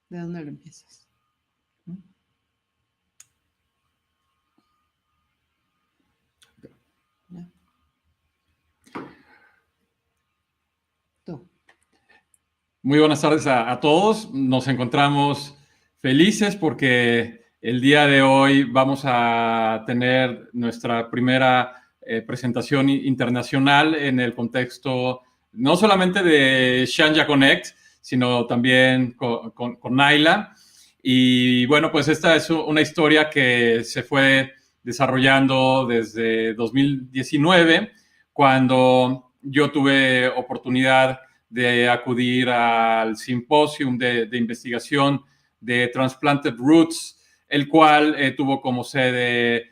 ¿De dónde lo empiezas? Muy buenas tardes a todos. Nos encontramos felices porque el día de hoy vamos a tener nuestra primera presentación internacional en el contexto no solamente de Shanja Connect, sino también con Naila. Y bueno, pues esta es una historia que se fue desarrollando desde 2019, cuando yo tuve oportunidad de acudir al simposium de investigación de Transplanted Roots, el cual tuvo como sede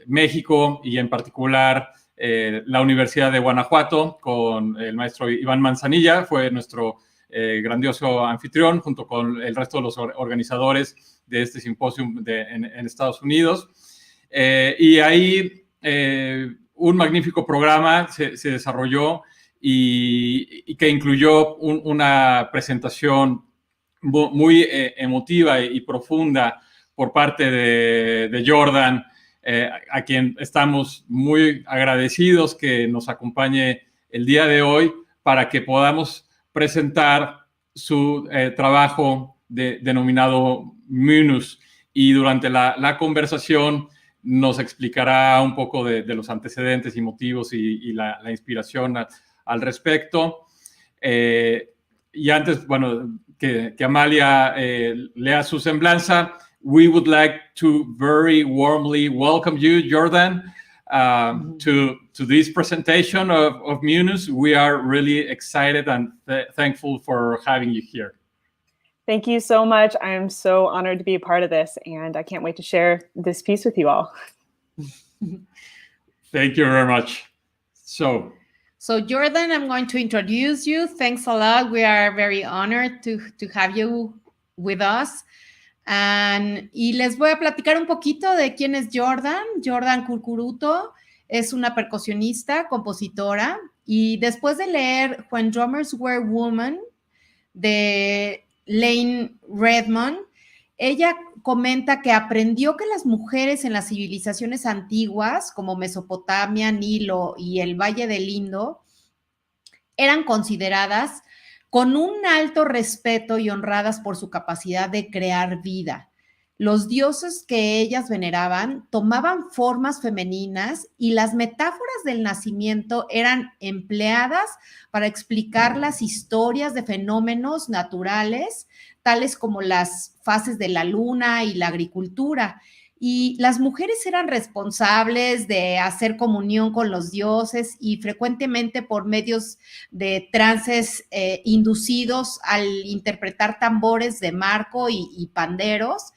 México y en particular la Universidad de Guanajuato, con el maestro Iván Manzanilla. Fue nuestro grandioso anfitrión junto con el resto de los organizadores de este simposium en Estados Unidos. Y ahí un magnífico programa se desarrolló y que incluyó una presentación muy emotiva y profunda por parte de Jordan, a quien estamos muy agradecidos que nos acompañe el día de hoy para que podamos presentar su trabajo denominado Munus. Y durante la conversación nos explicará un poco de los antecedentes y motivos y la inspiración al respecto. Y antes, bueno, que Amalia lea su semblanza, we would like to very warmly welcome you, Jordan, to this presentation of Munus. We are really excited and thankful for having you here. Thank you so much. I am so honored to be a part of this, and I can't wait to share this piece with you all. Thank you very much. So Jordan, I'm going to introduce you. Thanks a lot. We are very honored to have you with us. Y les voy a platicar un poquito de quién es Jordan. Jordan Curcuruto es una percusionista, compositora, y después de leer When Drummers Were Women de Lane Redmond, ella comenta que aprendió que las mujeres en las civilizaciones antiguas, como Mesopotamia, Nilo y el Valle del Indo, eran consideradas con un alto respeto y honradas por su capacidad de crear vida. Los dioses que ellas veneraban tomaban formas femeninas y las metáforas del nacimiento eran empleadas para explicar las historias de fenómenos naturales, tales como las fases de la luna y la agricultura. Y las mujeres eran responsables de hacer comunión con los dioses y frecuentemente por medios de trances inducidos al interpretar tambores de marco y panderos.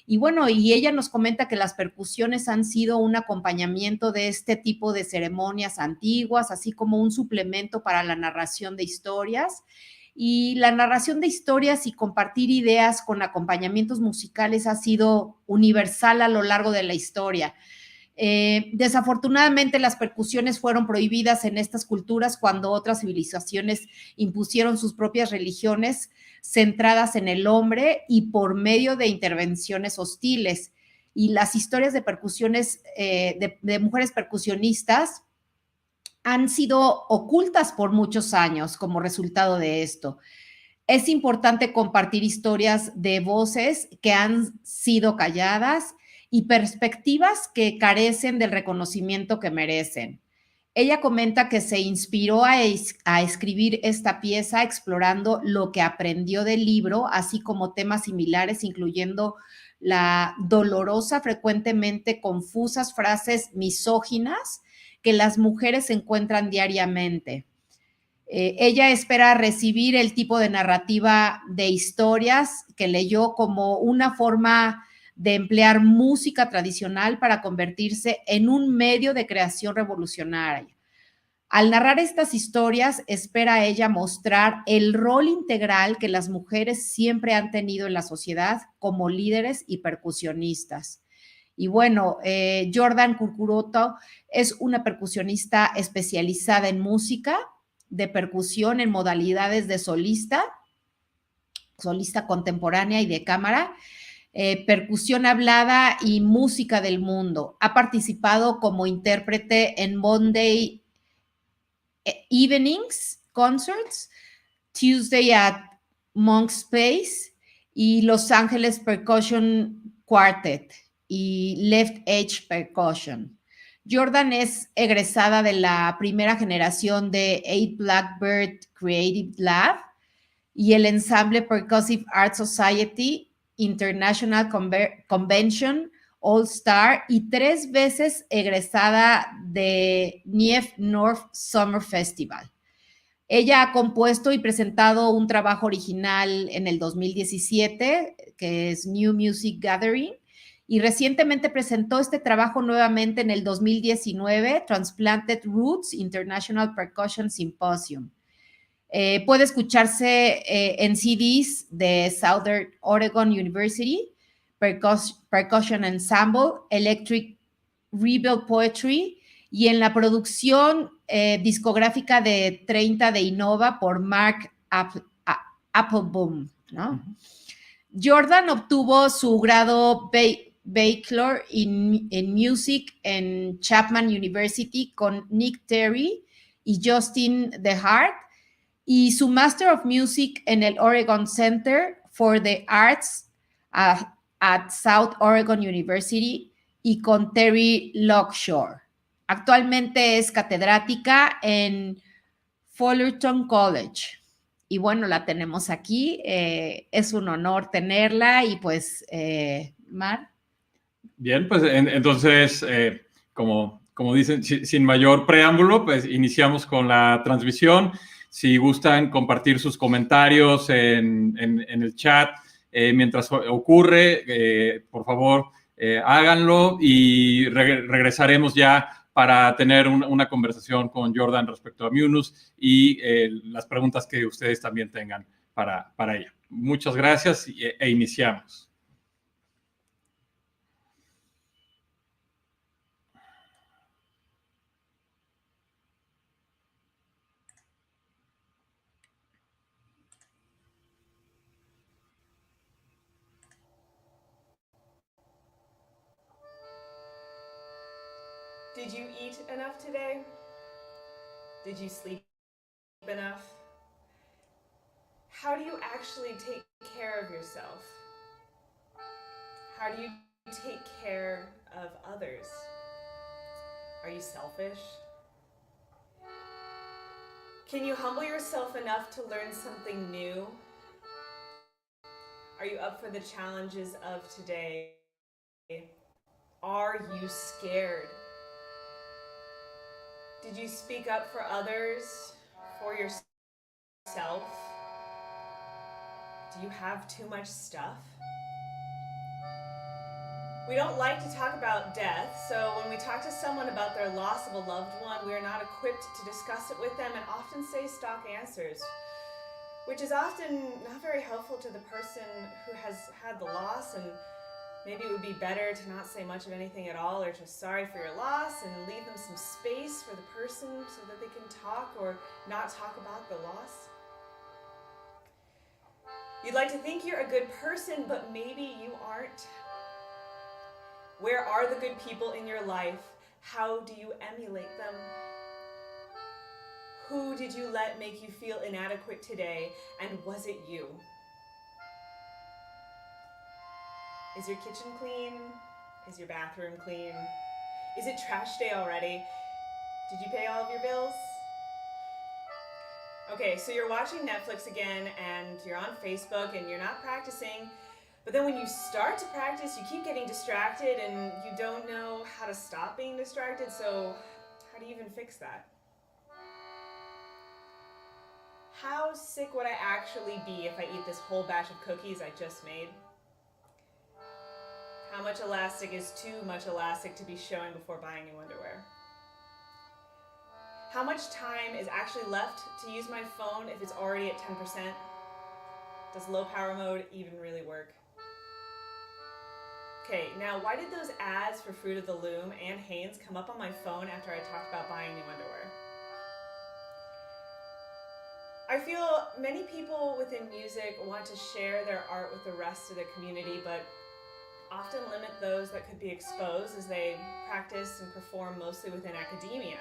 Y bueno, y ella nos comenta que las percusiones han sido un acompañamiento de este tipo de ceremonias antiguas, así como un suplemento para la narración de historias. Y la narración de historias y compartir ideas con acompañamientos musicales ha sido universal a lo largo de la historia. Desafortunadamente, las percusiones fueron prohibidas en estas culturas cuando otras civilizaciones impusieron sus propias religiones centradas en el hombre y por medio de intervenciones hostiles. Y las historias de percusiones, de mujeres percusionistas han sido ocultas por muchos años como resultado de esto. Es importante compartir historias de voces que han sido calladas y perspectivas que carecen del reconocimiento que merecen. Ella comenta que se inspiró a escribir esta pieza explorando lo que aprendió del libro, así como temas similares, incluyendo la dolorosa, frecuentemente confusas frases misóginas que las mujeres encuentran diariamente. Ella espera recibir el tipo de narrativa de historias que leyó como una forma de emplear música tradicional para convertirse en un medio de creación revolucionaria. Al narrar estas historias, espera ella mostrar el rol integral que las mujeres siempre han tenido en la sociedad como líderes y percusionistas. Y bueno, Jordan Curcuruto es una percusionista especializada en música de percusión en modalidades de solista solista contemporánea y de cámara, percusión hablada y música del mundo. Ha participado como intérprete en Monday Evenings Concerts, Tuesday at Monk Space y Los Ángeles Percussion Quartet y Left Edge Percussion. Jordan es egresada de la primera generación de 8 Blackbird Creative Lab y el ensamble Percussive Art Society International Convention All Star y 3 veces egresada de NIEF North Summer Festival. Ella ha compuesto y presentado un trabajo original en el 2017, que es New Music Gathering, y recientemente presentó este trabajo nuevamente en el 2019, Transplanted Roots International Percussion Symposium. Puede escucharse en CDs de Southern Oregon University, Percussion Ensemble, Electric Rebel Poetry, y en la producción discográfica de 30 de Innova por Mark Applebaum, ¿no? Jordan obtuvo su grado Bachelor in Music en Chapman University con Nick Terry y Justin DeHart, y su Master of Music en el Oregon Center for the Arts at South Oregon University y con Terry Lockshore. Actualmente es catedrática en Fullerton College. Y bueno, la tenemos aquí. Es un honor tenerla y pues, Mar. Bien, pues entonces, como dicen, sin mayor preámbulo, pues iniciamos con la transmisión. Si gustan compartir sus comentarios en el chat mientras ocurre, por favor, háganlo y regresaremos ya para tener una conversación con Jordan respecto a Munus y las preguntas que ustedes también tengan para ella. Muchas gracias e iniciamos. Did you eat enough today? Did you sleep enough? How do you actually take care of yourself? How do you take care of others? Are you selfish? Can you humble yourself enough to learn something new? Are you up for the challenges of today? Are you scared? Did you speak up for others, for yourself? Do you have too much stuff? We don't like to talk about death, so when we talk to someone about their loss of a loved one, we are not equipped to discuss it with them and often say stock answers, which is often not very helpful to the person who has had the loss, and maybe it would be better to not say much of anything at all, or just sorry for your loss, and leave them some space for the person so that they can talk or not talk about the loss. You'd like to think you're a good person, but maybe you aren't. Where are the good people in your life? How do you emulate them? Who did you let make you feel inadequate today, and was it you? Is your kitchen clean? Is your bathroom clean? Is it trash day already? Did you pay all of your bills? Okay, so you're watching Netflix again and you're on Facebook and you're not practicing, but then when you start to practice, you keep getting distracted and you don't know how to stop being distracted, so how do you even fix that? How sick would I actually be if I eat this whole batch of cookies I just made? How much elastic is too much elastic to be showing before buying new underwear? How much time is actually left to use my phone if it's already at 10%? Does low power mode even really work? Okay, now why did those ads for Fruit of the Loom and Hanes come up on my phone after I talked about buying new underwear? I feel many people within music want to share their art with the rest of the community, but often limit those that could be exposed as they practice and perform mostly within academia.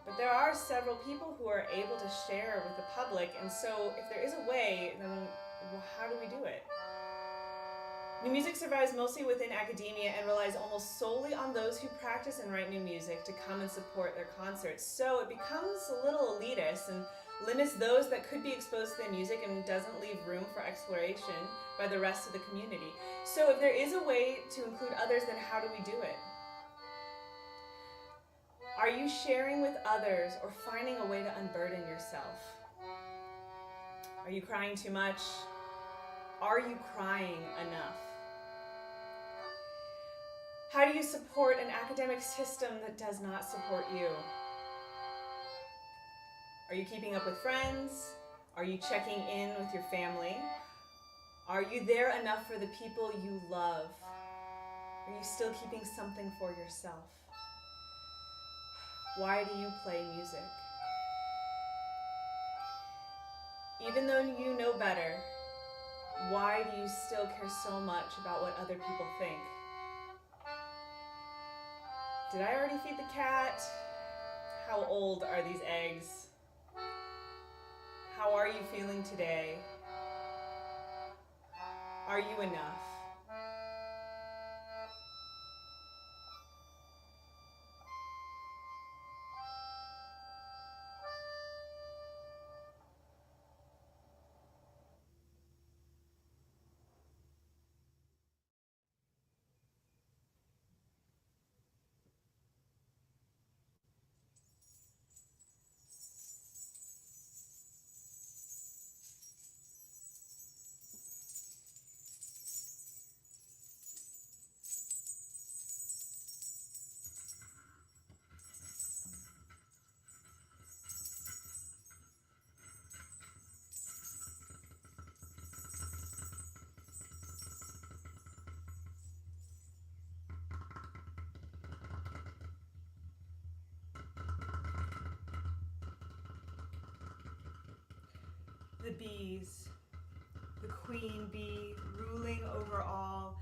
But there are several people who are able to share with the public, and so if there is a way, then how do we do it? New music survives mostly within academia and relies almost solely on those who practice and write new music to come and support their concerts. So it becomes a little elitist and limits those that could be exposed to the music and doesn't leave room for exploration by the rest of the community. So if there is a way to include others, then how do we do it? Are you sharing with others or finding a way to unburden yourself? Are you crying too much? Are you crying enough? How do you support an academic system that does not support you? Are you keeping up with friends? Are you checking in with your family? Are you there enough for the people you love? Are you still keeping something for yourself? Why do you play music? Even though you know better, why do you still care so much about what other people think? Did I already feed the cat? How old are these eggs? How are you feeling today? Are you enough? The bees, the queen bee ruling over all.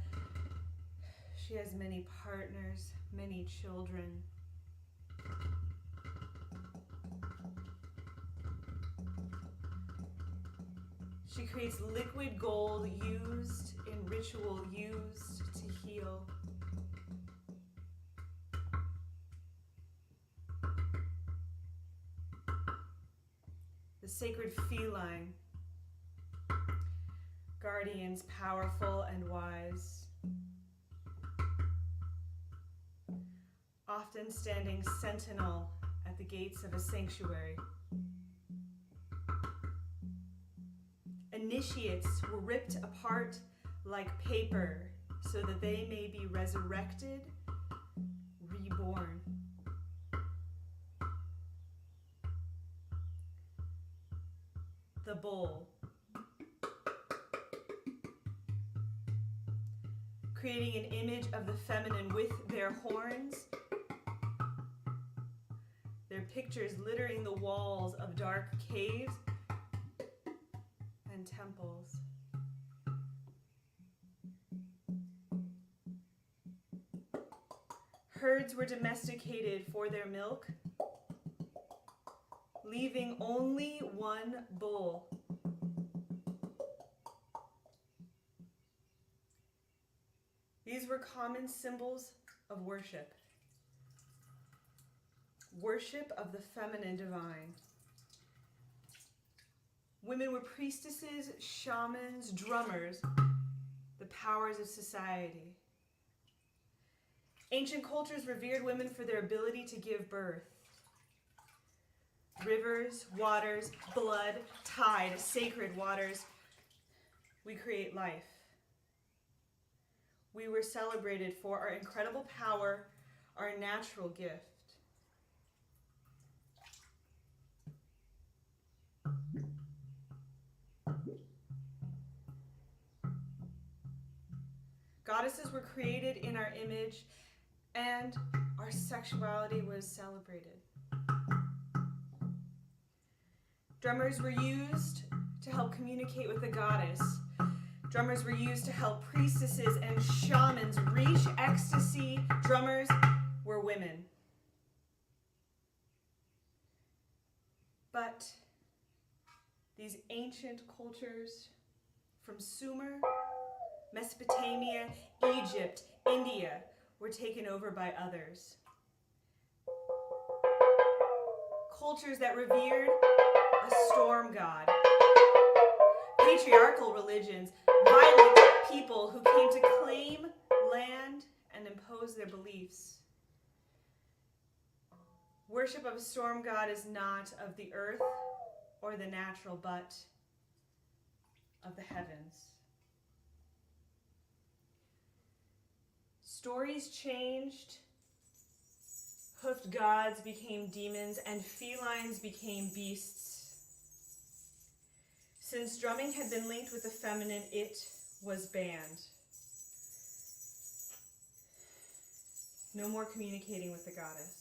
She has many partners, many children. She creates liquid gold used in ritual, used to heal. The sacred feline, guardians powerful and wise, often standing sentinel at the gates of a sanctuary. Initiates were ripped apart like paper so that they may be resurrected, reborn. The bull, creating an image of the feminine with their horns, their pictures littering the walls of dark caves and temples. Herds were domesticated for their milk, leaving only one bull. These were common symbols of worship. Worship of the feminine divine. Women were priestesses, shamans, drummers, the powers of society. Ancient cultures revered women for their ability to give birth. Rivers, waters, blood, tide, sacred waters. We create life. We were celebrated for our incredible power, our natural gift. Goddesses were created in our image, and our sexuality was celebrated. Drummers were used to help communicate with the goddess. Drummers were used to help priestesses and shamans reach ecstasy. Drummers were women. But these ancient cultures from Sumer, Mesopotamia, Egypt, India were taken over by others. Cultures that revered a storm god. Patriarchal religions, violent people who came to claim land and impose their beliefs. Worship of a storm god is not of the earth or the natural, but of the heavens. Stories changed. Hoofed gods became demons, and felines became beasts. Since drumming had been linked with the feminine, it was banned. No more communicating with the goddess.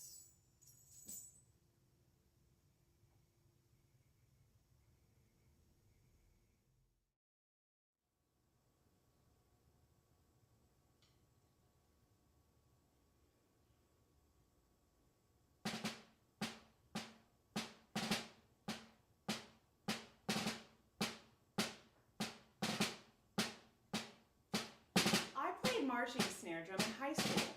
Marching snare drum in high school.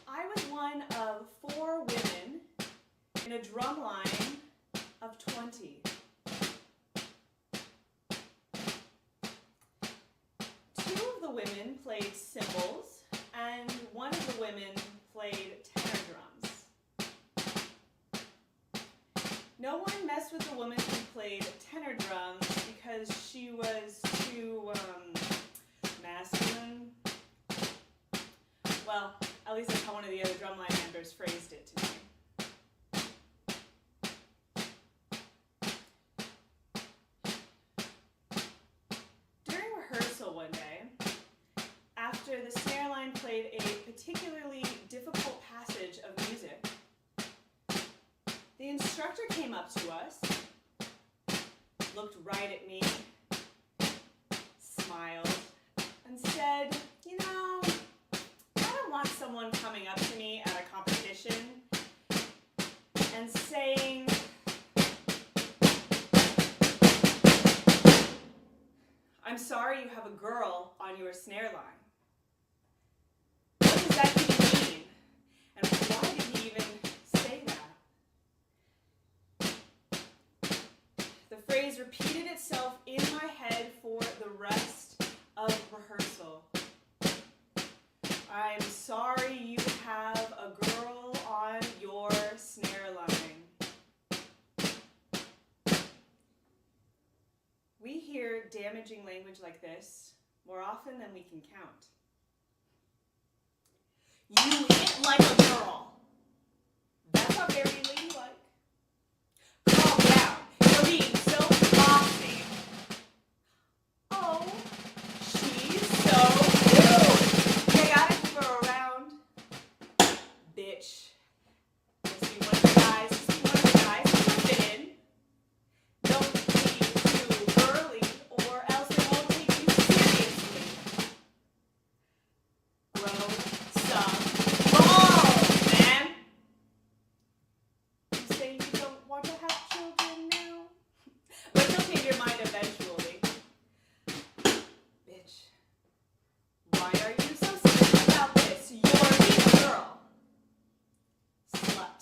I was one of 4 women in a drum line of 20. 2 of the women played cymbals, and 1 of the women played tenor drums. No one messed with the woman who played tenor drums because she was too masculine. Well, at least that's how one of the other drumline members phrased it to me. During rehearsal one day, after the snare line played a particularly difficult passage of music, the instructor came up to us, looked right at me, smiled, and said, "You know, I don't want someone coming up to me at a competition and saying, 'I'm sorry you have a girl on your snare line.' What does that even mean? And why did he even say that?" The phrase repeated itself in my head for the rest of rehearsal. "I'm sorry you have a girl on your snare line." We hear damaging language like this more often than we can count. "You hit like a girl." That's not very ladylike. "Calm down. You're being so bossy." "Oh, she's so cute. You gotta keep her around." "Bitch. Just be one of the guys. Just be one of the guys who fit in. Don't be too girly, or else they won't take you seriously. Grow some balls, man." You say you don't want to have children now, but you'll change your mind eventually. "Bitch, why are you so serious about this? You're being a girl. Slut.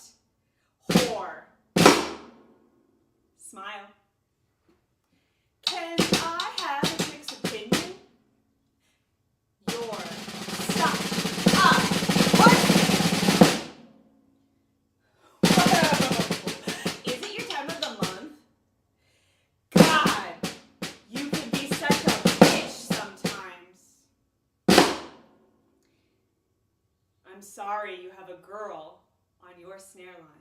Whore." Smile. "Can I have a chick's opinion? You're such a pussy." Whoa! Is it your time of the month? God, you can be such a bitch sometimes. "I'm sorry you have a girl on your snare line."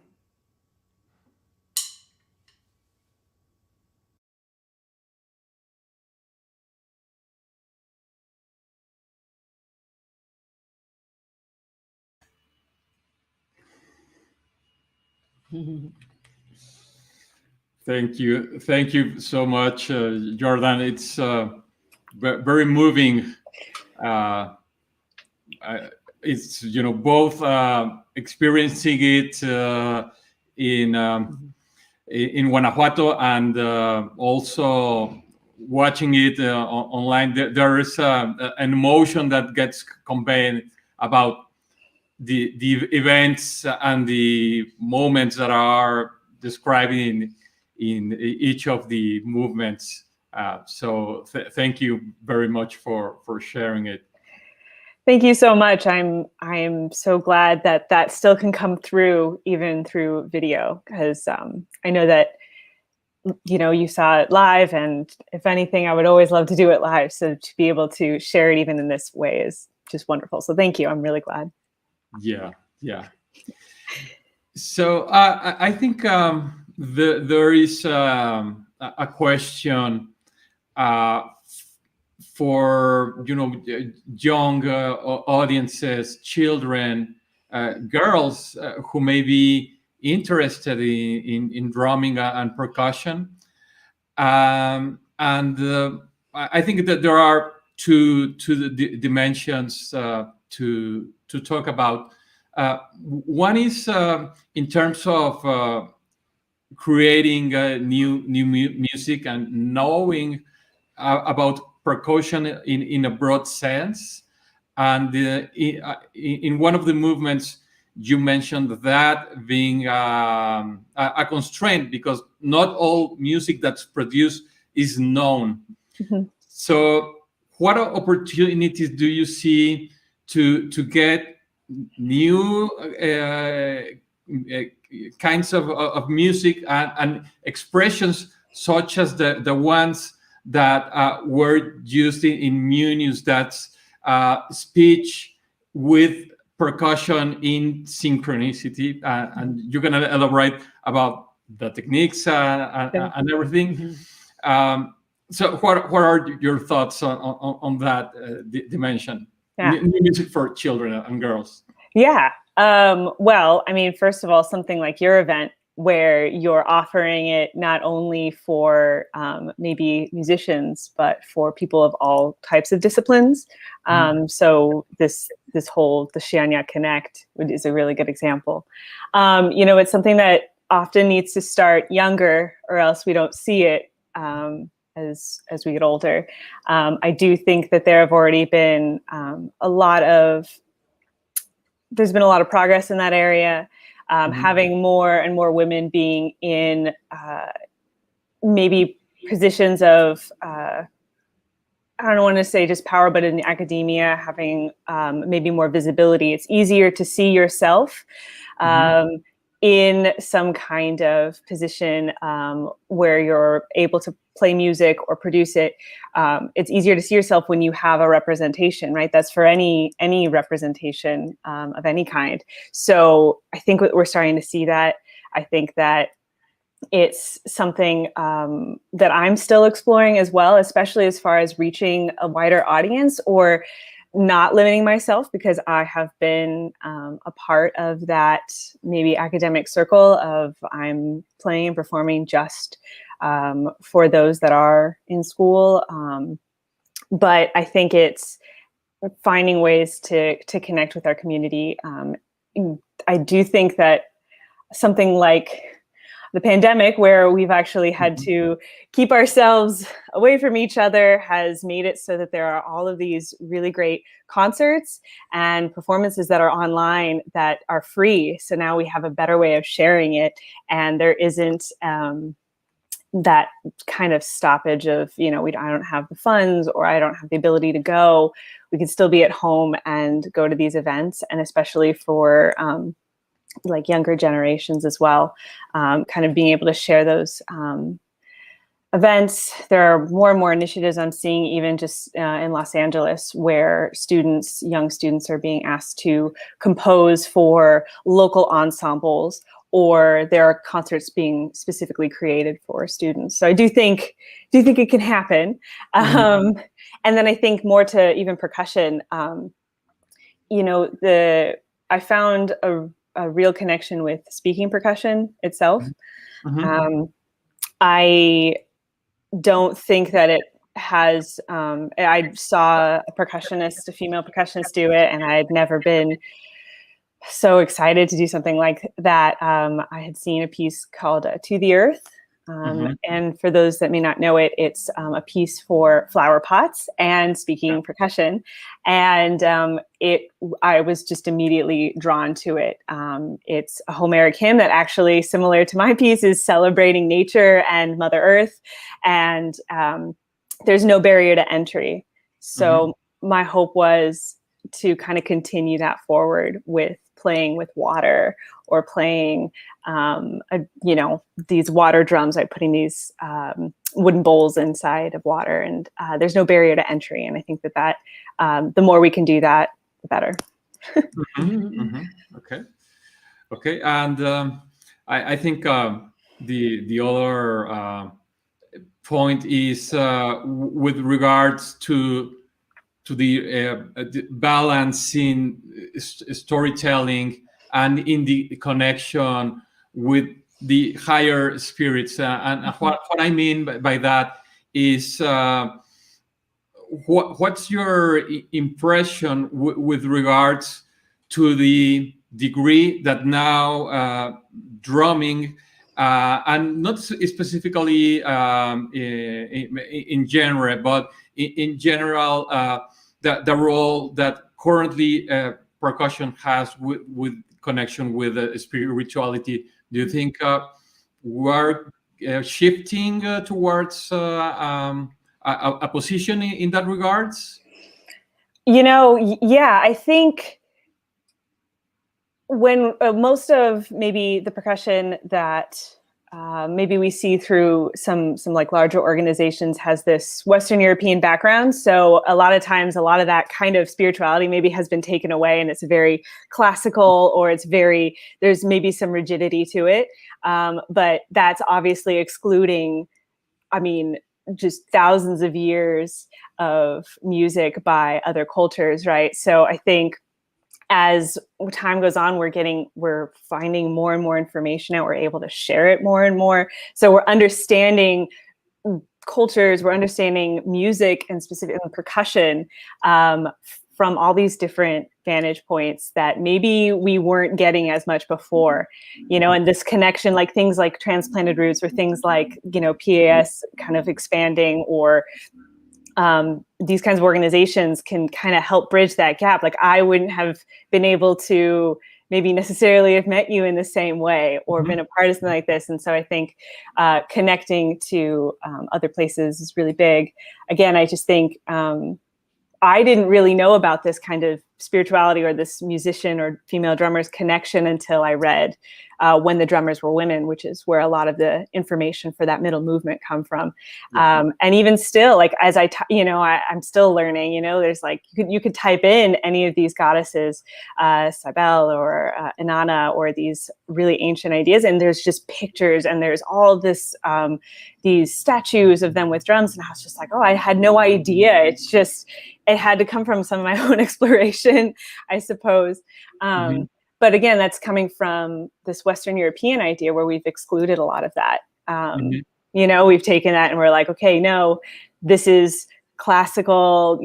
Thank you so much, Jordan. It's very moving. It's both experiencing it in Guanajuato and also watching it online. There is an emotion that gets conveyed about the events and the moments that are described in each of the movements. So thank you very much for sharing it. Thank you so much. I'm so glad that still can come through even through video, because I know that you saw it live, and if anything, I would always love to do it live. So to be able to share it even in this way is just wonderful. So thank you. I'm really glad. Yeah. So I think there is a question for young audiences, children, girls who may be interested in drumming and percussion, and I think that there are two dimensions to talk about. One is in terms of creating new music and knowing about percussion in a broad sense. And in one of the movements, you mentioned that being a constraint, because not all music that's produced is known. Mm-hmm. So what opportunities do you see to get new kinds of music and expressions such as the ones that were used in Munus, that's speech with percussion in synchronicity, and you're going to elaborate about the techniques and everything. So what are your thoughts on that dimension? Yeah. New music for children and girls. Yeah. Well, I mean, first of all, something like your event, where you're offering it not only for maybe musicians, but for people of all types of disciplines. So this whole, the Xianya Connect is a really good example. It's something that often needs to start younger, or else we don't see it as we get older. I do think that there have already been there's been a lot of progress in that area. Having more and more women being in maybe positions of, I don't want to say just power, but in academia, having maybe more visibility. It's easier to see yourself in some kind of position where you're able to play music or produce it. It's easier to see yourself when you have a representation, right? That's for any representation of any kind. So I think we're starting to see that. I think that it's something that I'm still exploring as well, especially as far as reaching a wider audience, or not limiting myself, because I have been a part of that maybe academic circle of I'm playing and performing just for those that are in school. But I think it's finding ways to connect with our community. I do think that something like the pandemic, where we've actually had to keep ourselves away from each other, has made it so that there are all of these really great concerts and performances that are online that are free. So now we have a better way of sharing it, and there isn't that kind of stoppage of, I don't have the funds, or I don't have the ability to go. We can still be at home and go to these events, and especially for like younger generations as well, kind of being able to share those events. There are more and more initiatives I'm seeing, even just in Los Angeles, where young students are being asked to compose for local ensembles, or there are concerts being specifically created for students. So I do think it can happen. And then I think more to even percussion, I found a real connection with speaking percussion itself. I don't think that it has, I saw a female percussionist do it, and I had never been so excited to do something like that. I had seen a piece called To the Earth. And for those that may not know it, it's a piece for flower pots and speaking percussion. And I was just immediately drawn to it. It's a Homeric hymn that actually, similar to my piece, is celebrating nature and Mother Earth. And there's no barrier to entry. So my hope was to kind of continue that forward with playing with water, or playing, these water drums, like putting these wooden bowls inside of water. And there's no barrier to entry. And I think that the more we can do that, the better. Okay. And I think the other point is with regards to the balance in storytelling and in the connection with the higher spirits. And what I mean by that is, what's your impression with regards to the degree that now drumming, and not specifically in genre, but in general, the role that currently percussion has with connection with spirituality? Do you think we're shifting towards a position in that regards? Yeah, I think when most of maybe the percussion that maybe we see through some like larger organizations has this Western European background. So a lot of times, a lot of that kind of spirituality maybe has been taken away, and it's very classical, or there's maybe some rigidity to it. But that's obviously excluding, just thousands of years of music by other cultures, right? So I think as time goes on, we're finding more and more information out. We're able to share it more and more. So we're understanding cultures, we're understanding music, and specifically percussion, from all these different vantage points that maybe we weren't getting as much before, and this connection, like things like transplanted roots, or things like, PAS kind of expanding, or these kinds of organizations can kind of help bridge that gap. Like I wouldn't have been able to maybe necessarily have met you in the same way, or been a part of something like this. And so I think connecting to other places is really big. Again, I just think I didn't really know about this kind of spirituality, or this musician or female drummers connection, until I read When the Drummers Were Women, which is where a lot of the information for that middle movement come from. And even still, like as I'm still learning, there's like, you could type in any of these goddesses, Cybele or Inanna, or these really ancient ideas, and there's just pictures, and there's all this, these statues of them with drums. And I was just like, oh, I had no idea. It had to come from some of my own exploration, I suppose. But again, that's coming from this Western European idea, where we've excluded a lot of that. We've taken that and we're like, okay, no, this is classical,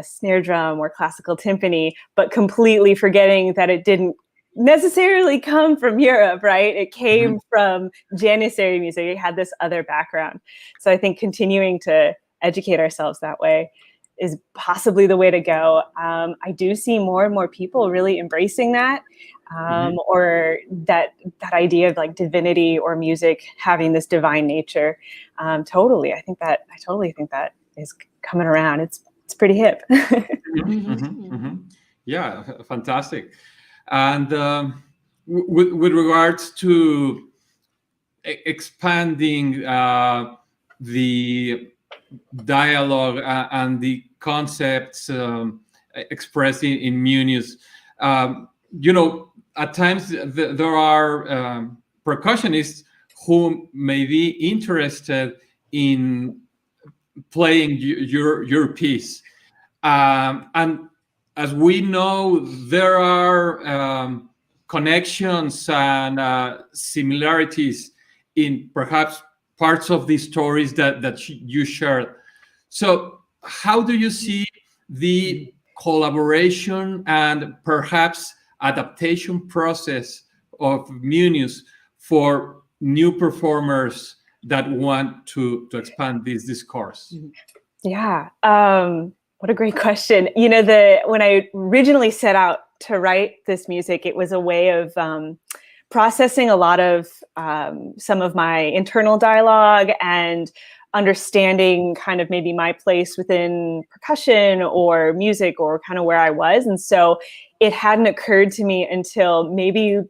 snare drum or classical timpani, but completely forgetting that it didn't necessarily come from Europe, right? It came from Janissary music. It had this other background. So I think continuing to educate ourselves that way is possibly the way to go. I do see more and more people really embracing that, or that idea of like divinity or music having this divine nature. Totally. I totally think that is coming around. It's pretty hip. Yeah, fantastic. And with regards to expanding the dialogue and the concepts expressed in Munus, at times there are percussionists who may be interested in playing your piece, and as we know, there are connections and similarities in perhaps parts of the stories that you shared. So how do you see the collaboration and perhaps adaptation process of Munus for new performers that want to expand this course? Yeah, what a great question. You know, when I originally set out to write this music, it was a way of processing a lot of some of my internal dialogue and understanding kind of maybe my place within percussion or music or kind of where I was. And so it hadn't occurred to me until maybe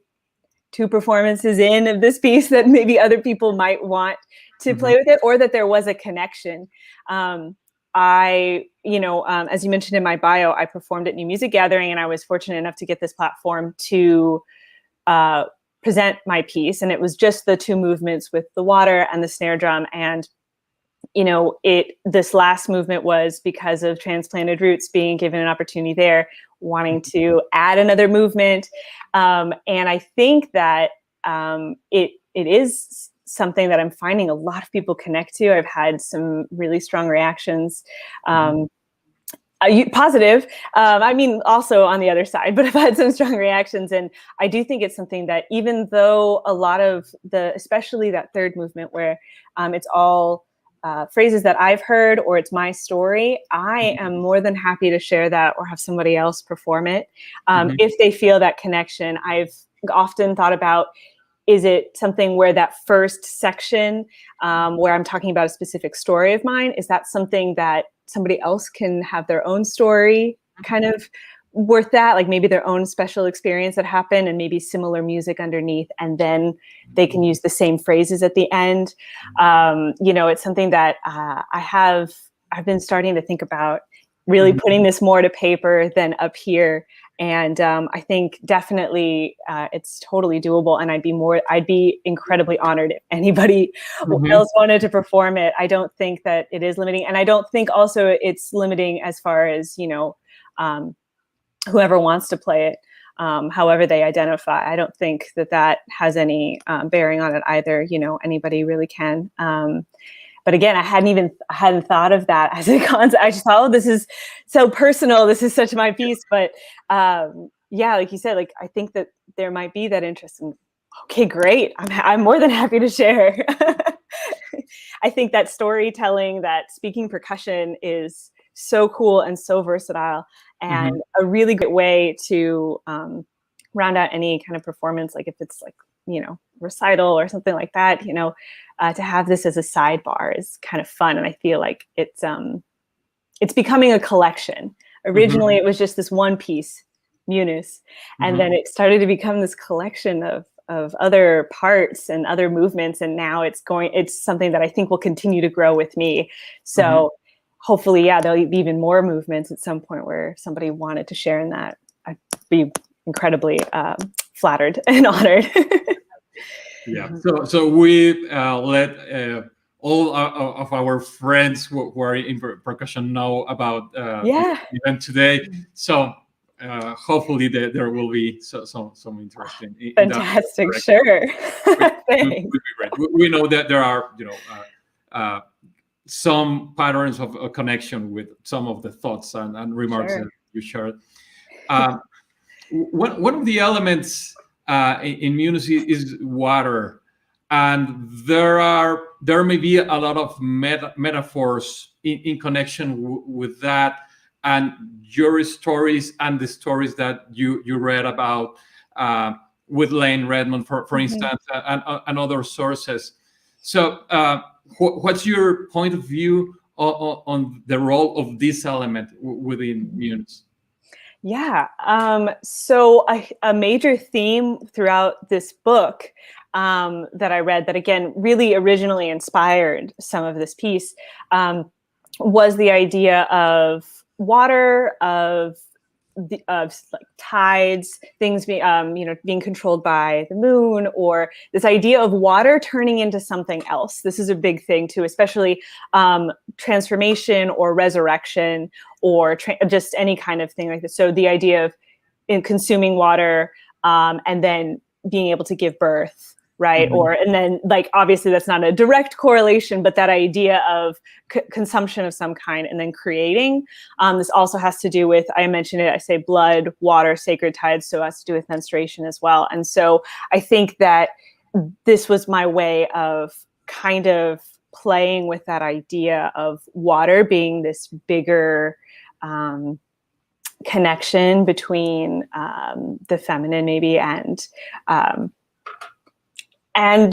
2 performances in of this piece that maybe other people might want to play with it, or that there was a connection. As you mentioned in my bio, I performed at New Music Gathering, and I was fortunate enough to get this platform to present my piece. And it was just the 2 movements with the water and the snare drum. And this last movement was because of Transplanted Roots being given an opportunity there, wanting to add another movement. And I think that it is something that I'm finding a lot of people connect to. I've had some really strong reactions, positive. I mean, also on the other side, but I've had some strong reactions. And I do think it's something that, even though a lot of especially that third movement where it's all phrases that I've heard, or it's my story, I am more than happy to share that or have somebody else perform it. If they feel that connection. I've often thought about, is it something where that first section where I'm talking about a specific story of mine, is that something that somebody else can have their own story kind of worth that, like maybe their own special experience that happened and maybe similar music underneath, and then they can use the same phrases at the end. It's something that I've been starting to think about, really putting this more to paper than up here. And I think definitely it's totally doable, and I'd be incredibly honored if anybody else wanted to perform it. I don't think that it is limiting, and I don't think also it's limiting as far as whoever wants to play it, however they identify. I don't think that has any bearing on it either. Anybody really can. But again, I hadn't thought of that as a concept. I just thought, oh, this is so personal. This is such my piece. But like you said, like, I think that there might be that interest. And okay, great. I'm more than happy to share. I think that storytelling, that speaking percussion is so cool and so versatile, and a really great way to round out any kind of performance. Like if it's like, recital or something like that, to have this as a sidebar is kind of fun. And I feel like it's becoming a collection. Originally, it was just this one piece, Munus, and then it started to become this collection of other parts and other movements. And now it's something that I think will continue to grow with me. So hopefully, there'll be even more movements at some point where somebody wanted to share in that. I'd be incredibly flattered and honored. Yeah. So we let all of our friends who are in percussion know about the event today. So hopefully there will be some interest in fantastic. Sure. Would be great. We know that there are some patterns of a connection with some of the thoughts and remarks that you shared. One of the elements in Munus is water, and there may be a lot of metaphors in connection with that, and your stories and the stories that you read about with Lane Redmond, for instance, and other sources. So what's your point of view on the role of this element within Munus? Yeah. So a major theme throughout this book that I read, that again really originally inspired some of this piece, was the idea of water, of like tides, things being controlled by the moon, or this idea of water turning into something else. This is a big thing too, especially transformation or resurrection, or just any kind of thing like this. So the idea of consuming water and then being able to give birth right? And then like, obviously that's not a direct correlation, but that idea of consumption of some kind and then creating. This also has to do with, I mentioned it, I say blood, water, sacred tides, so it has to do with menstruation as well. And so I think that this was my way of kind of playing with that idea of water being this bigger connection between the feminine maybe and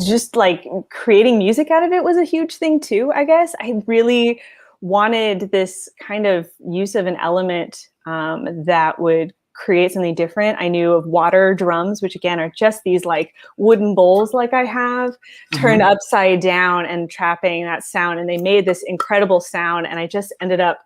just like creating music out of it was a huge thing too, I guess. I really wanted this kind of use of an element that would create something different. I knew of water drums, which again are just these like wooden bowls like I have, turned upside down and trapping that sound. And they made this incredible sound. And I just ended up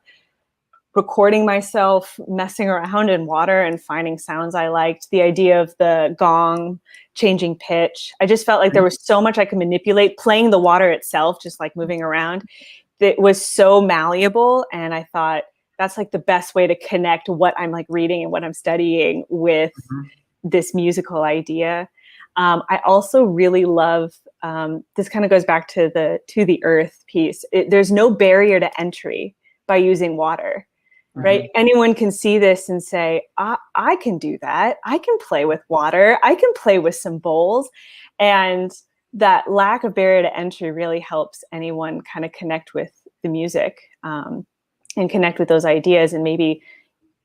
recording myself messing around in water and finding sounds I liked. The idea of the gong changing pitch. I just felt like there was so much I could manipulate. Playing the water itself, just like moving around, it was so malleable. And I thought that's like the best way to connect what I'm like reading and what I'm studying with this musical idea. I also really love, this kind of goes back to the earth piece. There's no barrier to entry by using water. Right? Anyone can see this and say, I can do that. I can play with water. I can play with some bowls. And that lack of barrier to entry really helps anyone kind of connect with the music and connect with those ideas and maybe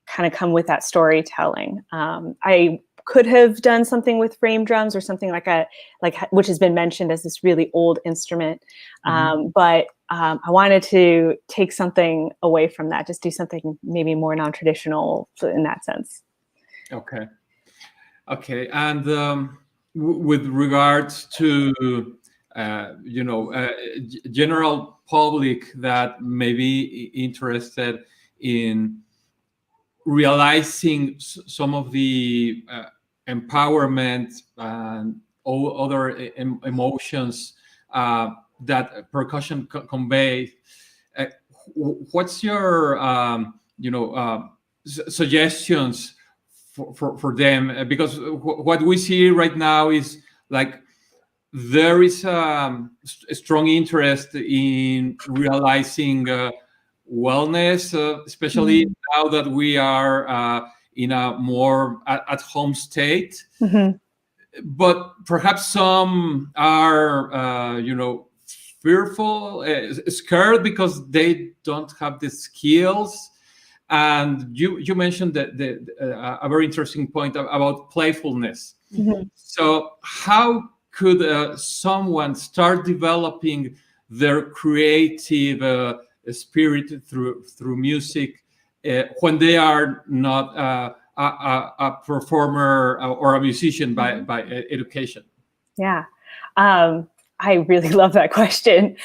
kind of come with that storytelling. I could have done something with frame drums or something like which has been mentioned as this really old instrument. But I wanted to take something away from that, just do something maybe more non-traditional in that sense. Okay. And with regards to, general public that may be interested in realizing some of the empowerment and all other emotions that percussion conveys. What's your suggestions for them? Because what we see right now is like there is a strong interest in realizing wellness, especially now that we are in a more at-home state. But perhaps some are, fearful, scared because they don't have the skills. And you mentioned that a very interesting point about playfulness. So how could someone start developing their creative spirit through music when they are not a performer or a musician by education? Yeah, I really love that question.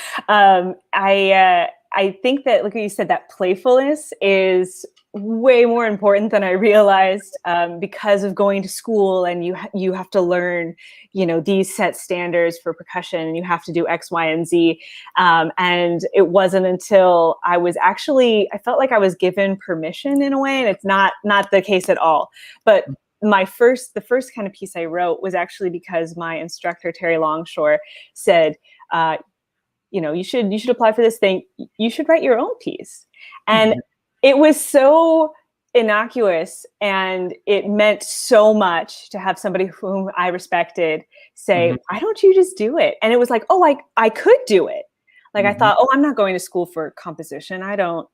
I think that, like you said, that playfulness is way more important than I realized because of going to school and you have to learn, these set standards for percussion and you have to do X, Y, and Z. And it wasn't until I felt like I was given permission in a way, and it's not the case at all. But the first kind of piece I wrote was actually because my instructor, Terry Longshore, said, you should apply for this thing. You should write your own piece. And it was so innocuous and it meant so much to have somebody whom I respected say, why don't you just do it? And it was like, oh, I could do it. Like I thought, I'm not going to school for composition. I don't,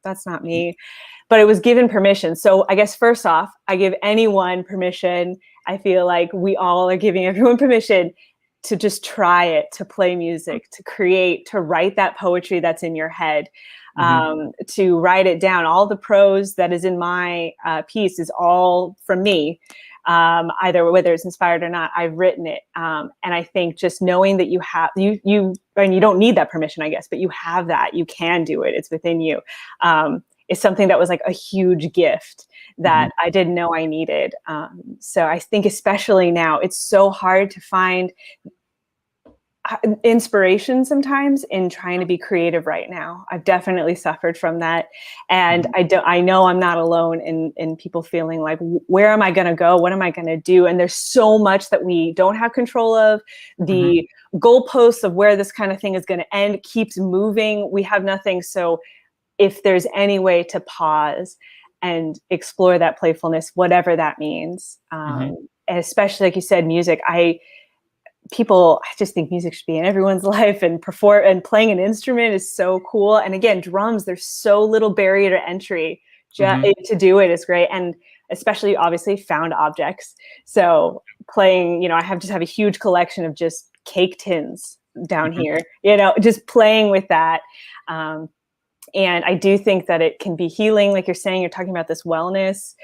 that's not me. But it was given permission. So I guess first off, I give anyone permission. I feel like we all are giving everyone permission to just try it, to play music, to create, to write that poetry that's in your head, to write it down. All the prose that is in my piece is all from me, either whether it's inspired or not. I've written it, and I think just knowing that you have and you don't need that permission, I guess, but you have that, you can do it. It's within you. Is something that was like a huge gift that I didn't know I needed. So I think especially now, it's so hard to find inspiration sometimes in trying to be creative right now. I've definitely suffered from that. And I know I'm not alone in people feeling like, where am I going to go? What am I going to do? And there's so much that we don't have control of. The goalposts of where this kind of thing is going to end keeps moving. We have nothing. So if there's any way to pause and explore that playfulness, whatever that means, and especially like you said, music, I just think music should be in everyone's life, and playing an instrument is so cool. And again, drums, there's so little barrier to entry to do it is great. And especially obviously found objects. So playing, I have a huge collection of just cake tins down here, just playing with that. And I do think that it can be healing. Like you're saying, you're talking about this wellness,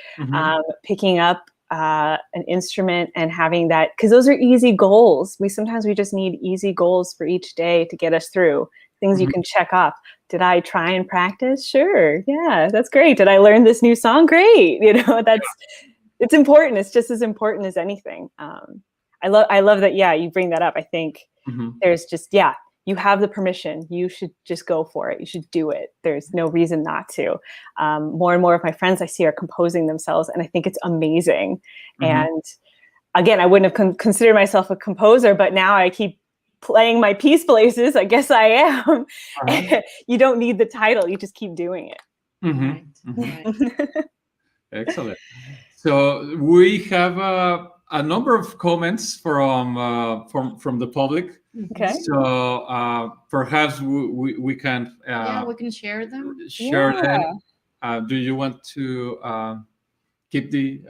picking up an instrument and having that, because those are easy goals. We just need easy goals for each day to get us through, things you can check off. Did I try and practice? Sure. Yeah, that's great. Did I learn this new song? Great. It's important. It's just as important as anything. I love that. Yeah, you bring that up. I think there's you have the permission. You should just go for it. You should do it. There's no reason not to. More and more of my friends I see are composing themselves, and I think it's amazing. And again, I wouldn't have considered myself a composer, but now I keep playing my peace places. I guess I am. You don't need the title. You just keep doing it. Excellent. So we have a number of comments from the public. Okay. So perhaps we can we can share them. Them. Do you want to keep the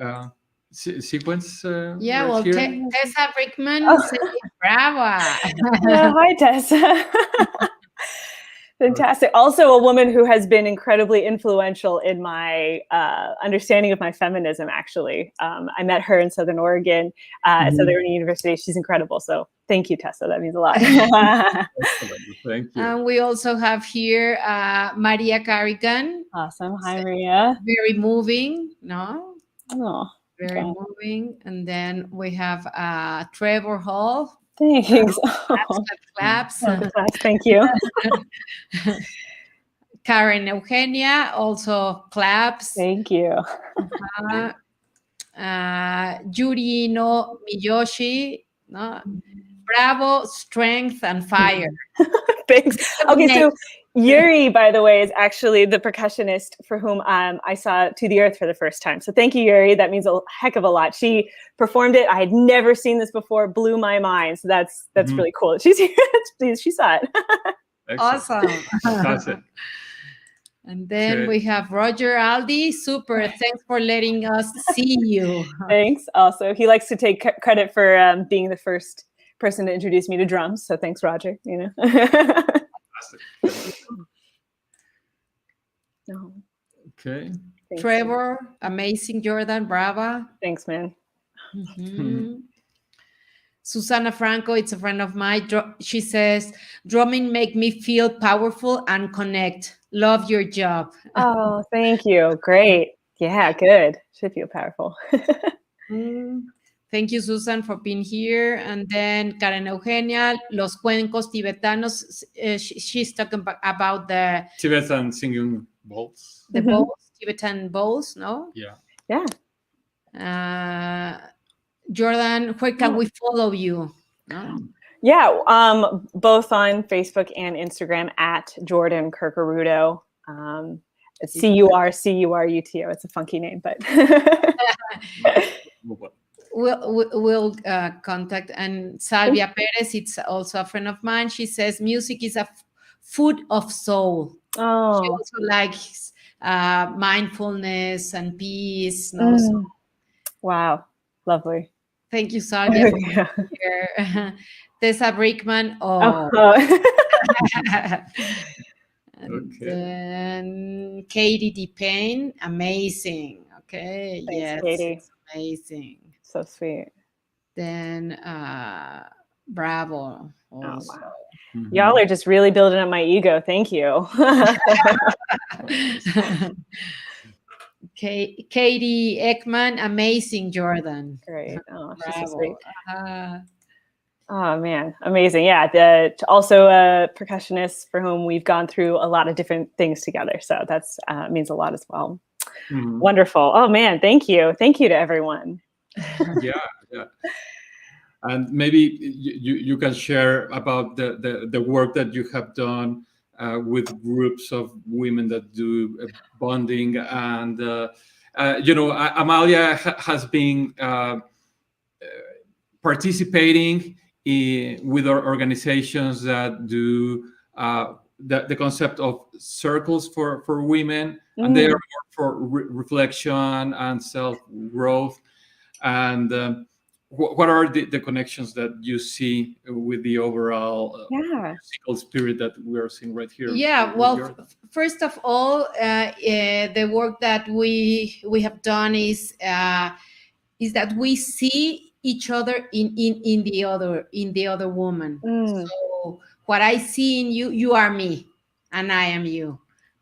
sequence? Well, here? Tessa Brickman says, bravo. Hi, Tessa. Fantastic. Also a woman who has been incredibly influential in my understanding of my feminism, actually. I met her in Southern Oregon at Southern University. She's incredible. So thank you, Tessa. That means a lot. Thank you. And we also have here Maria Carrigan. Awesome. Hi, Maria. Very moving, no? Oh, very moving. And then we have Trevor Hall. Thanks. Claps. Thank you. Karen Eugenia also claps. Thank you. Yurino Miyoshi. No? Bravo, strength, and fire. Thanks. Okay, so Yuri, by the way, is actually the percussionist for whom I saw To the Earth for the first time. So thank you, Yuri. That means a heck of a lot. She performed it. I had never seen this before. Blew my mind. So that's really cool. She's here. She saw it. Awesome. Fantastic. And then we have Roger Aldi. Super. Thanks for letting us see you. Thanks. Also, he likes to take credit for being the first person to introduce me to drums. So thanks, Roger. Okay. Thanks, Trevor, amazing. Jordan, brava. Thanks, man. Susana Franco, it's a friend of mine. She says, drumming make me feel powerful and connect. Love your job. Oh, thank you. Great. Yeah, good. Should feel powerful. Thank you, Susan, for being here. And then Karen Eugenia, los cuencos tibetanos. She's talking about the Tibetan singing bowls. The bowls, Tibetan bowls, no? Yeah. Jordan, where can we follow you? Yeah, both on Facebook and Instagram at Jordan Curcuruto. It's Curcuruto. It's a funky name, but we'll contact. And Salvia Perez, it's also a friend of mine. She says music is a food of soul. Oh, she also likes mindfulness and peace. Wow, lovely. Thank you, Salvia. Here. Tessa Brickman. And then Katie DePayne, amazing. Okay, thanks, yes, Katie. Amazing. So sweet. Then Bravo. Also. Oh, wow. Y'all are just really building up my ego. Thank you. Katie Ekman, amazing, Jordan. Great. Oh, she's Bravo. so sweet. Oh man, amazing. Yeah, also a percussionist for whom we've gone through a lot of different things together. So that's means a lot as well. Mhm. Wonderful. Oh man, thank you. Thank you to everyone. Yeah, yeah. And maybe you can share about the work that you have done with groups of women that do bonding. And, Amalia has been participating with our organizations that do the concept of circles for women, and they are more for reflection and self-growth. And what are the connections that you see with the overall musical spirit that we are seeing right here? Yeah, well, first of all, the work that we have done is that we see each other in the other woman. So what I see in you, you are me, and I am you.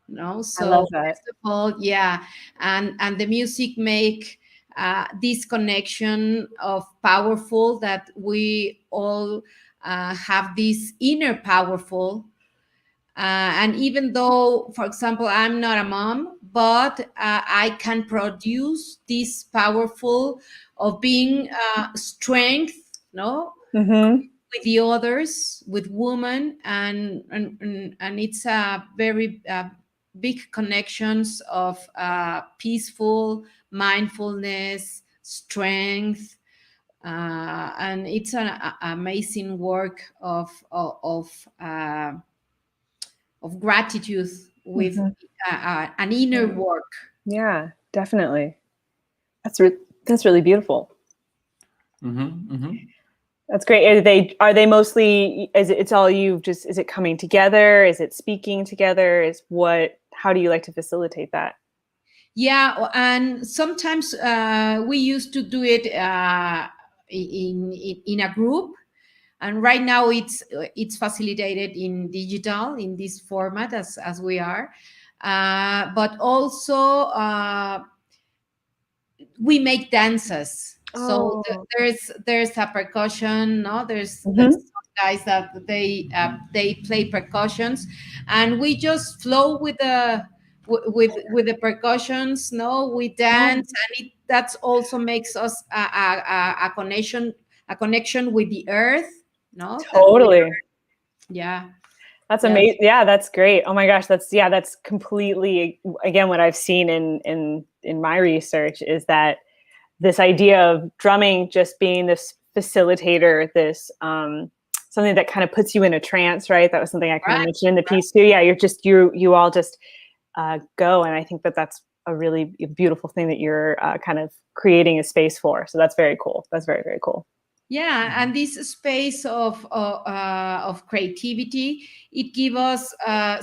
No, so I love that. first of all, yeah, and the music make this connection of powerful, that we all have this inner powerful. And even though, for example, I'm not a mom, but I can produce this powerful of being strength, no, with the others, with women, and it's a very big connections of peaceful mindfulness, strength, and it's an amazing work of gratitude with an inner work. Yeah, definitely. That's really beautiful. That's great. Are they mostly, it's all you just, is it coming together? Is it speaking together? How do you like to facilitate that? Yeah, and sometimes we used to do it in a group, and right now it's facilitated in digital, in this format as we are, but also we make dances. So there's a percussion, no, there's some guys that they play percussions, and we just flow with the percussions, no, we dance, and that also makes us a connection with the earth, no, totally. Yeah, that's amazing. Yeah, that's great. Oh my gosh, that's completely, again, what I've seen in my research is that this idea of drumming just being this facilitator, this something that kind of puts you in a trance, right? That was something I kind of mentioned in the piece too. Yeah, you all just go, and I think that's a really beautiful thing that you're kind of creating a space for. So that's very cool. That's very, very cool. Yeah, and this space of creativity, it gives us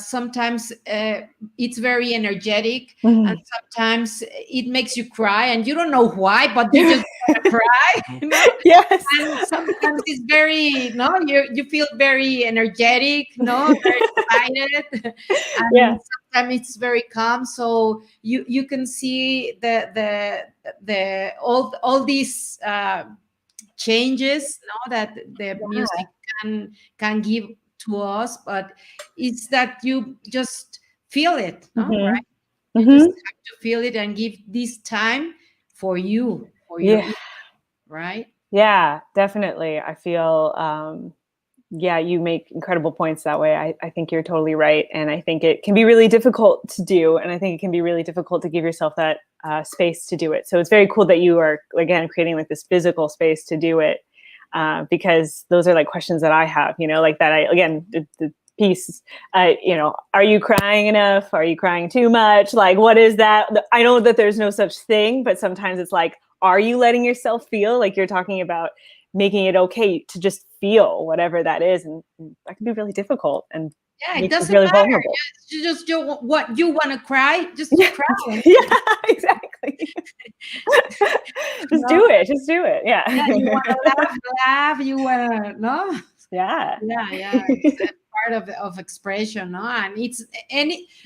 sometimes it's very energetic, and sometimes it makes you cry, and you don't know why, but you just cry. You know? Yes. And sometimes it's very you feel very energetic, very excited, and sometimes it's very calm. So you can see the all these changes that the music can give to us, but it's that you just feel it, right? You just have to feel it and give this time for you, for your right? Yeah, definitely. I feel you make incredible points that way. I think you're totally right, and I think it can be really difficult to do, and I think it can be really difficult to give yourself that space to do it. So it's very cool that you are, again, creating like this physical space to do it, because those are like questions that I have, like that. The piece, are you crying enough? Are you crying too much? Like, what is that? I know that there's no such thing, but sometimes it's like, are you letting yourself feel? Like you're talking about making it okay to just feel whatever that is, and that can be really difficult, and it doesn't really matter. Vulnerable. You just do what you want to cry, just cry. Yeah, exactly. Just do it. Yeah. You want to laugh. You want to Yeah. It's a part of expression, and it's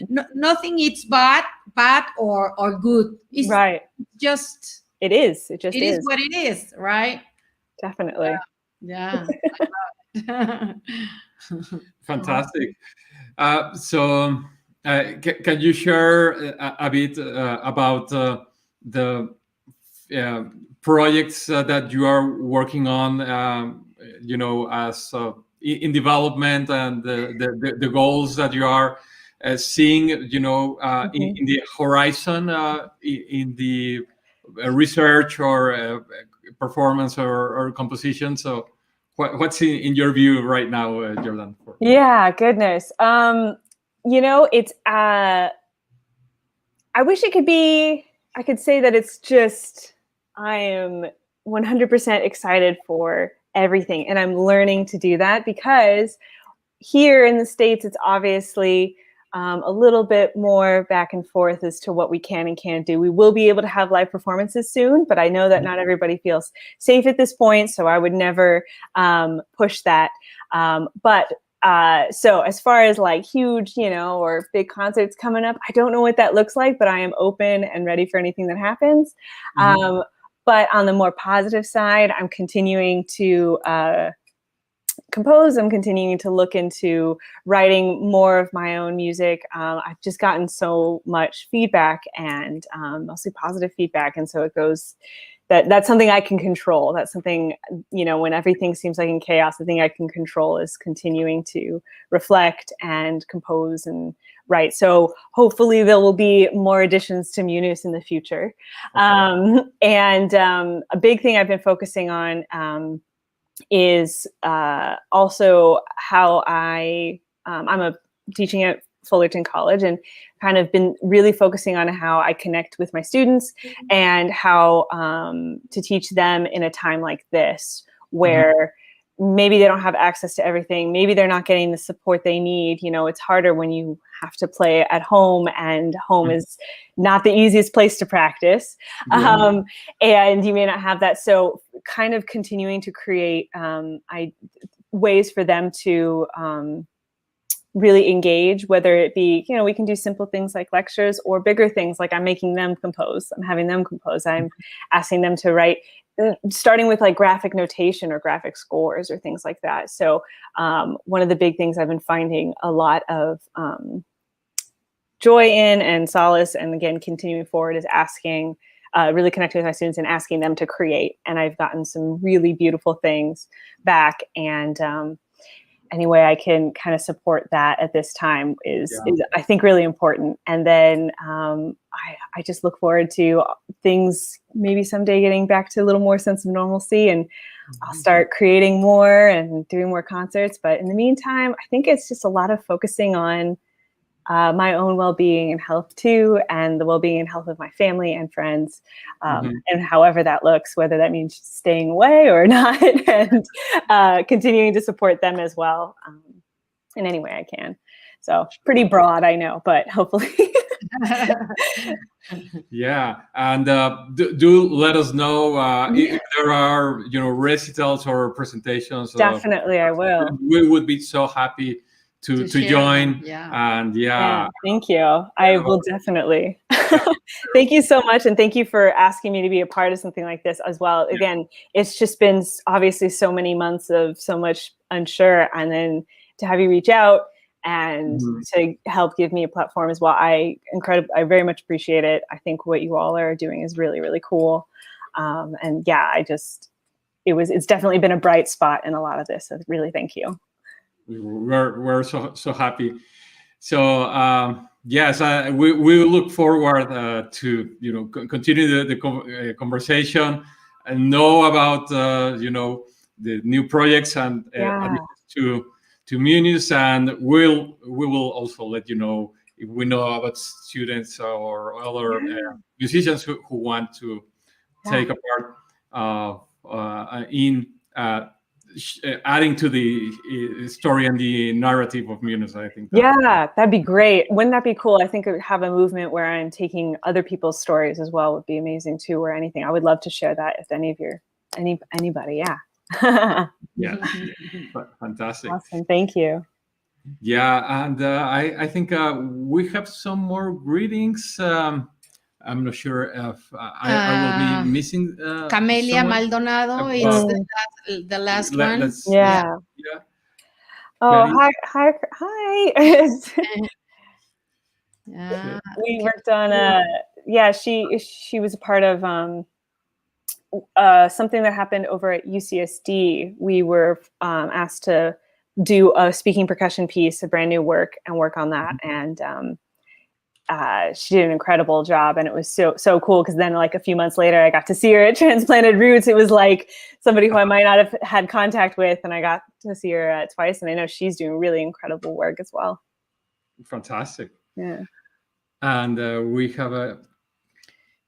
nothing. It's bad or good. It's right. Just it is. It just is what it is, right? Definitely. Yeah. I love it. Fantastic. Can you share a bit about the projects that you are working on, as in development, and the goals that you are seeing, in the horizon, in the research or performance or composition? So what's in your view right now, Jordan? Yeah, goodness. It's I wish it could be, I could say that it's just, I am 100% excited for everything, and I'm learning to do that, because here in the States, it's obviously a little bit more back and forth as to what we can and can't do. We will be able to have live performances soon, but I know that not everybody feels safe at this point, so I would never push that. So as far as like huge, or big concerts coming up, I don't know what that looks like, but I am open and ready for anything that happens. But on the more positive side, I'm continuing to compose. I'm continuing to look into writing more of my own music. I've just gotten so much feedback, and mostly positive feedback. And so it goes, that's something I can control. That's something, when everything seems like in chaos, the thing I can control is continuing to reflect and compose and write. So hopefully there will be more additions to Munus in the future. Okay. And a big thing I've been focusing on is also how I'm teaching at Fullerton College, and kind of been really focusing on how I connect with my students and how to teach them in a time like this, where maybe they don't have access to everything. Maybe they're not getting the support they need. It's harder when you have to play at home, and home is not the easiest place to practice. And you may not have that. So kind of continuing to create ways for them to really engage, whether it be, we can do simple things like lectures, or bigger things like I'm making them compose. I'm having them compose. I'm asking them to write, starting with like graphic notation or graphic scores or things like that. So one of the big things I've been finding a lot of joy in and solace, and again, continuing forward, is asking, really connecting with my students and asking them to create. And I've gotten some really beautiful things back. And any way I can kind of support that at this time is I think really important. And then I just look forward to things maybe someday getting back to a little more sense of normalcy, and I'll start creating more and doing more concerts. But in the meantime, I think it's just a lot of focusing on my own well-being and health too, and the well-being and health of my family and friends, and however that looks, whether that means staying away or not, and continuing to support them as well in any way I can. So pretty broad, I know, but hopefully. Yeah, and do let us know if there are recitals or presentations. Definitely, I will. We would be so happy to join. And thank you. I will definitely. Thank you so much, and thank you for asking me to be a part of something like this as well. Again, it's just been obviously so many months of so much unsure, and then to have you reach out and to help give me a platform as well, I very much appreciate it. I think what you all are doing is really, really cool. And it's definitely been a bright spot in a lot of this. So really, thank you. We're so happy. So yes, we look forward to continue the conversation and know about the new projects and to Munus, and we will also let you know if we know about students or other musicians who want to take a part in adding to the story and the narrative of Munus. I think that'd be great. Wouldn't that be cool? I think it would have a movement where I'm taking other people's stories as well would be amazing too, or anything. I would love to share that if anybody. Fantastic. Awesome. Thank you. And I think we have some more greetings. I'm not sure if I will be missing. Camelia someone. Maldonado is the last one. Let's, Yeah. yeah. Oh, Ready? hi. Yeah. We worked on she was a part of something that happened over at UCSD. We were asked to do a speaking percussion piece, a brand new work, and work on that. And she did an incredible job, and it was so cool because then like a few months later I got to see her at Transplanted Roots. It was like somebody who I might not have had contact with, and I got to see her twice, and I know she's doing really incredible work as well. Fantastic. Yeah. And we have a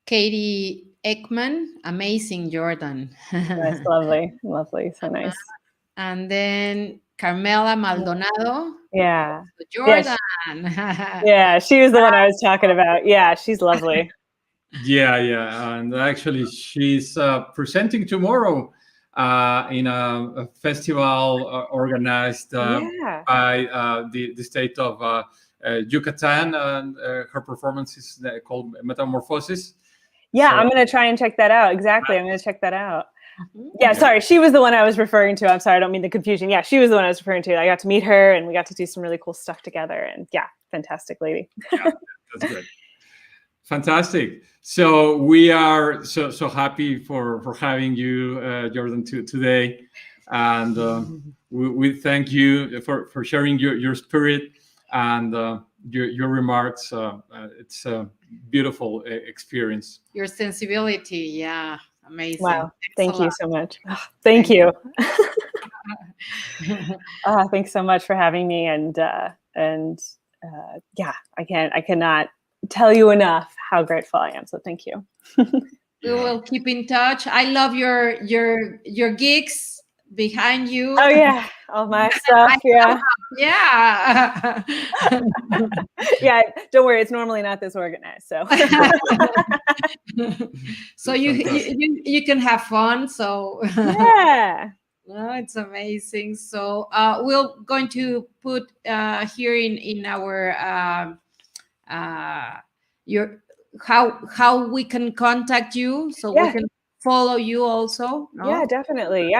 Katie Ekman, amazing Jordan. That's lovely, so nice. And then Carmela Maldonado. Yeah. Jordan. Yeah, she was the one I was talking about. Yeah, she's lovely. Yeah, and actually she's presenting tomorrow in a festival organized by the state of Yucatan, and her performance is called Metamorphosis. Yeah, So, I'm going to try and check that out. Exactly, I'm going to check that out. Yeah, sorry, she was the one I was referring to. I'm sorry, I don't mean the confusion. Yeah, she was the one I was referring to. I got to meet her, and we got to do some really cool stuff together. And yeah, fantastic lady. Yeah, that's great. Fantastic. So we are so happy for having you, Jordan, today, and we thank you for sharing your spirit and your remarks. It's a beautiful experience. Your sensibility, yeah, amazing. Wow, thank you so much. Oh, thank you. Thanks so much for having me, and yeah, I cannot tell you enough how grateful I am. So thank you. We will keep in touch. I love your gigs behind you. Oh yeah, all my stuff. Yeah. Yeah. Yeah. Don't worry, it's normally not this organized. So. So you can have fun. So. Yeah. Oh, it's amazing. So we're going to put here in our how we can contact you, so we can follow you also. No? Yeah, definitely.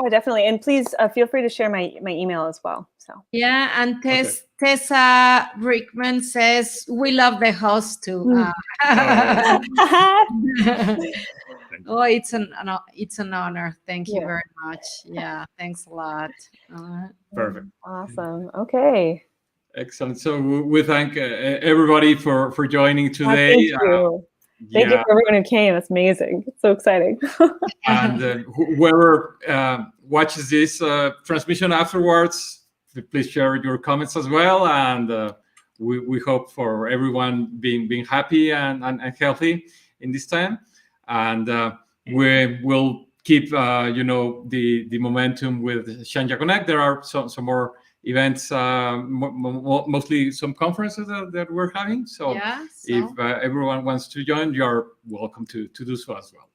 And please feel free to share my email as well. So yeah, and Tessa Brickman says we love the host too. Oh, it's an honor. Thank you very much. Yeah, thanks a lot. Perfect. Awesome. Okay. Excellent. So we thank everybody for joining today. Thank you. Thank you for everyone who came. That's amazing. It's so exciting. And whoever watches this transmission afterwards, please share your comments as well. And we hope for everyone being happy and healthy in this time. And we will keep the momentum with Shanja Connect. There are some more events, mostly some conferences that we're having. So if everyone wants to join, you're welcome to do so as well.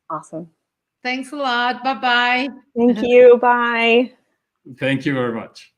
Awesome. Thanks a lot. Bye-bye. Thank you. Bye. Thank you very much.